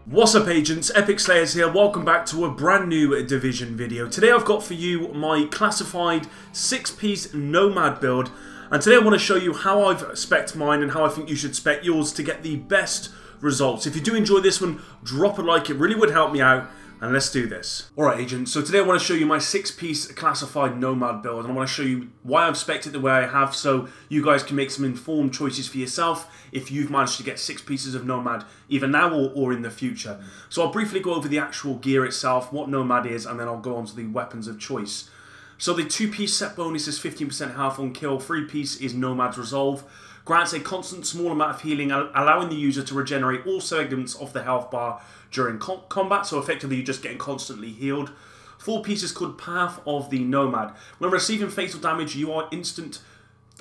What's up agents, Epic Slayers here, welcome back to a brand new Division video. Today I've got for you my classified 6-piece Nomad build, and today I want to show you how I've spec'd mine and how I think you should spec yours to get the best results. If you do enjoy this one, drop a like, it really would help me out, and let's do this. Alright agents, so today I want to show you my 6-piece classified Nomad build, and I want to show you why I've spec'd it the way I have so you guys can make some informed choices for yourself if you've managed to get 6 pieces of Nomad either now or in the future. So I'll briefly go over the actual gear itself, what Nomad is, and then I'll go on to the weapons of choice. So the 2-piece set bonus is 15% health on kill, 3-piece is Nomad's Resolve. Grants a constant small amount of healing, allowing the user to regenerate all segments of the health bar during combat, so effectively you're just getting constantly healed. 4-piece is called Path of the Nomad. When receiving fatal damage, you are instant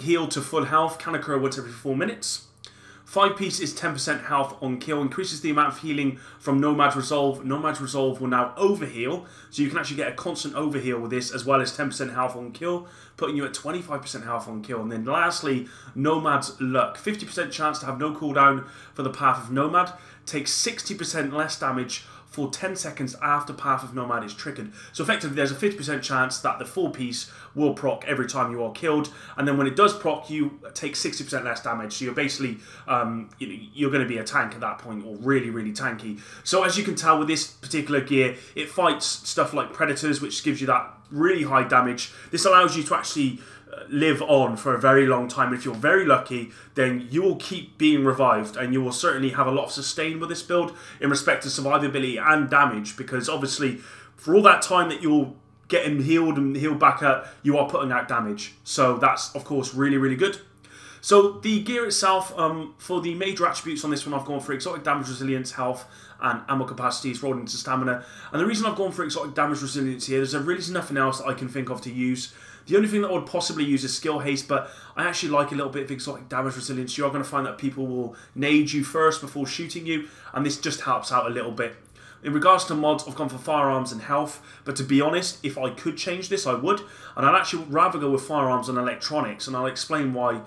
healed to full health, can occur once every 4 minutes. 5-piece is 10% health on kill, increases the amount of healing from Nomad's Resolve. Nomad's Resolve will now overheal, so you can actually get a constant overheal with this, as well as 10% health on kill, putting you at 25% health on kill. And then lastly, Nomad's Luck. 50% chance to have no cooldown for the Path of Nomad, takes 60% less damage for 10 seconds after Path of Nomad is triggered. So effectively there's a 50% chance that the 4-piece will proc every time you are killed, and then when it does proc you take 60% less damage, so you're basically you're going to be a tank at that point, or really tanky. So as you can tell with this particular gear, it fights stuff like predators, which gives you that really high damage. This allows you to actually live on for a very long time. If you're very lucky, then you will keep being revived, and you will certainly have a lot of sustain with this build in respect to survivability and damage, because obviously for all that time that you're getting healed and healed back up, you are putting out damage. So that's of course really good. So the gear itself, for the major attributes on this one, I've gone for exotic damage resilience, health, and ammo capacity is rolled into stamina. And the reason I've gone for exotic damage resilience here, there's really nothing else that I can think of to use. The only thing that I would possibly use is skill haste, but I actually like a little bit of exotic damage resilience. You are going to find that people will nade you first before shooting you, and this just helps out a little bit. In regards to mods, I've gone for firearms and health, but to be honest, if I could change this, I would. And I'd actually rather go with firearms and electronics, and I'll explain why.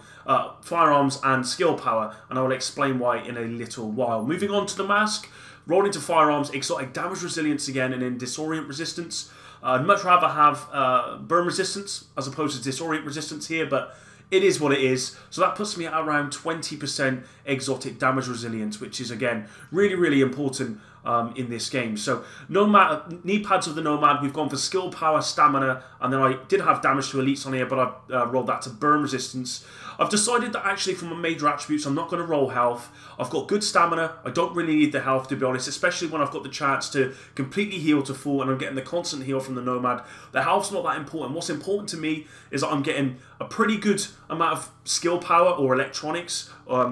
Firearms and skill power, and I will explain why in a little while. Moving on to the mask, roll into firearms, exotic damage resilience again, and then disorient resistance. I'd much rather have burn resistance as opposed to disorient resistance here, but it is what it is. So that puts me at around 20% exotic damage resilience, which is again really important in this game. So Nomad, knee pads of the Nomad, we've gone for skill, power, stamina, and then I did have damage to elites on here, but I rolled that to burn resistance. I've decided that actually from my major attributes, I'm not going to roll health. I've got good stamina. I don't really need the health, to be honest, especially when I've got the chance to completely heal to full and I'm getting the constant heal from the Nomad. The health's not that important. What's important to me is that I'm getting a pretty good amount of skill power or electronics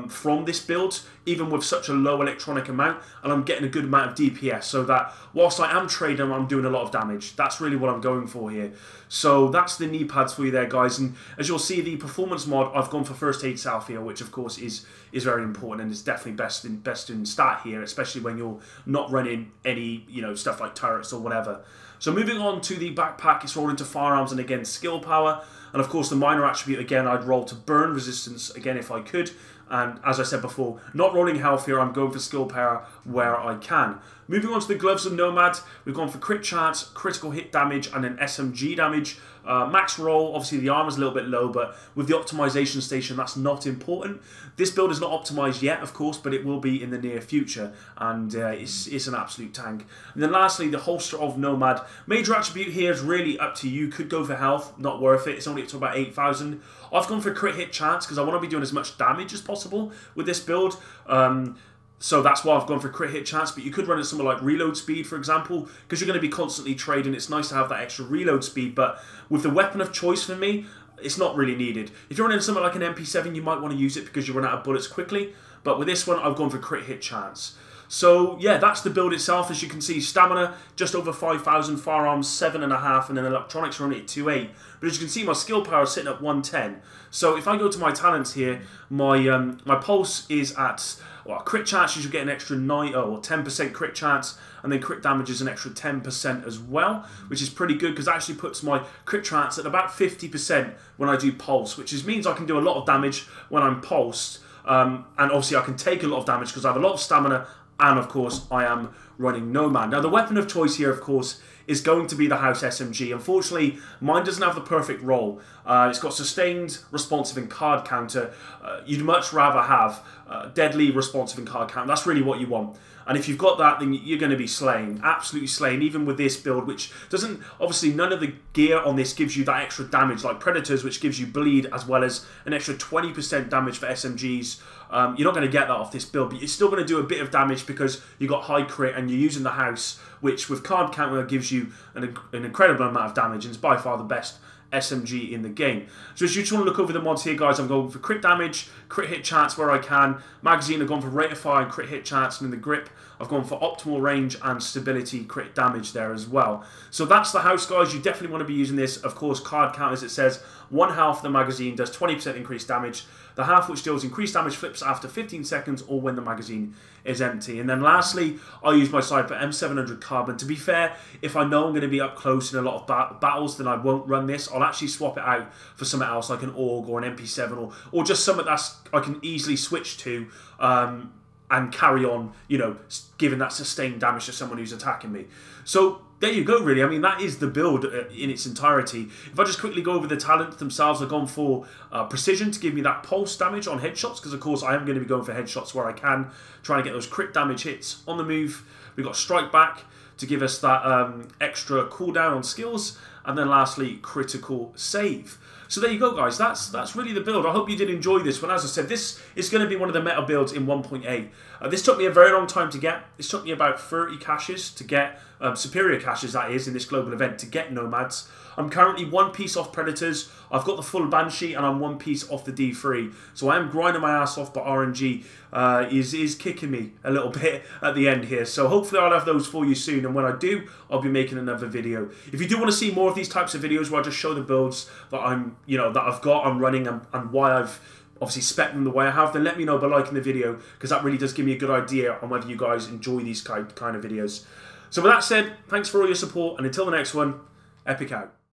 from this build, even with such a low electronic amount, and I'm getting a good amount of DPS, so that whilst I am trading, I'm doing a lot of damage. That's really what I'm going for here. So that's the knee pads for you there, guys, and as you'll see, the performance mod, I've gone for first aid self heal, which of course is very important and is definitely best in stat here, especially when you're not running any stuff like turrets or whatever. So moving on to the backpack, it's rolled into firearms and again skill power, and of course the minor attribute again I'd roll to burn resistance again if I could. And as I said before, not rolling health here, I'm going for skill power where I can. Moving on to the gloves of Nomad, we've gone for crit chance, critical hit damage, and then SMG damage. Max roll, obviously the armor's a little bit low, but with the optimization station, that's not important. This build is not optimized yet, of course, but it will be in the near future, and it's an absolute tank. And then lastly, the holster of Nomad. Major attribute here is really up to you. Could go for health, not worth it. It's only up to about 8,000. I've gone for crit hit chance because I want to be doing as much damage as possible with this build. So that's why I've gone for crit hit chance, but you could run it somewhere like reload speed, for example, because you're going to be constantly trading. It's nice to have that extra reload speed, but with the weapon of choice for me, it's not really needed. If you're running something like an MP7, you might want to use it because you run out of bullets quickly, but with this one, I've gone for crit hit chance. So yeah, that's the build itself. As you can see, stamina just over 5,000, firearms 7.5, and then electronics are only at 2.8. But as you can see, my skill power is sitting at 110. So if I go to my talents here, my pulse is at, well, crit chance, you should get an extra 10% crit chance, and then crit damage is an extra 10% as well, which is pretty good because it actually puts my crit chance at about 50% when I do pulse, which means I can do a lot of damage when I'm pulsed. And obviously I can take a lot of damage because I have a lot of stamina and of course I am running Nomad. Now the weapon of choice here, of course, is going to be the House SMG. Unfortunately, mine doesn't have the perfect role. It's got sustained, responsive, and card counter. You'd much rather have deadly, responsive, and card counter. That's really what you want. And if you've got that, then you're going to be slaying, absolutely slaying, even with this build, which doesn't, obviously none of the gear on this gives you that extra damage, like Predators, which gives you bleed, as well as an extra 20% damage for SMGs. You're not going to get that off this build, but you're still going to do a bit of damage because you've got high crit and you're using the House, which with card counter gives you an incredible amount of damage, and it's by far the best SMG in the game. So as you just want to look over the mods here, guys, I'm going for crit damage, crit hit chance where I can. Magazine, I've gone for rate of fire and crit hit chance, and in the grip, I've gone for optimal range and stability crit damage there as well. So that's the House, guys. You definitely want to be using this. Of course, card count, as it says, 1/2 of the magazine does 20% increased damage. The half which deals increased damage flips after 15 seconds or when the magazine is empty. And then lastly, I use my Sniper M700 Carbon. To be fair, if I know I'm going to be up close in a lot of battles, then I won't run this. I'll actually swap it out for something else like an AUG or an MP7 or just something that's I can easily switch to and carry on, you know, giving that sustained damage to someone who's attacking me. So there you go, really. I mean, that is the build in its entirety. If I just quickly go over the talents themselves, I've gone for precision to give me that pulse damage on headshots, because of course I am going to be going for headshots where I can, trying to get those crit damage hits on the move. We've got strike back to give us that extra cooldown on skills, and then lastly, critical save. So there you go, guys. That's really the build. I hope you did enjoy this one. As I said, this is going to be one of the meta builds in 1.8. This took me a very long time to get. This took me about 30 caches to get, superior caches that is, in this global event to get Nomads. I'm currently 1 piece off Predators. I've got the full Banshee and I'm 1 piece off the D3. So I am grinding my ass off, but RNG is kicking me a little bit at the end here. So hopefully I'll have those for you soon. And when I do, I'll be making another video. If you do want to see more of these types of videos where I just show the builds that I'm running and why I've obviously spec them the way I have, then let me know by liking the video, because that really does give me a good idea on whether you guys enjoy these kind of videos. So with that said, thanks for all your support, and until the next one, Epic out.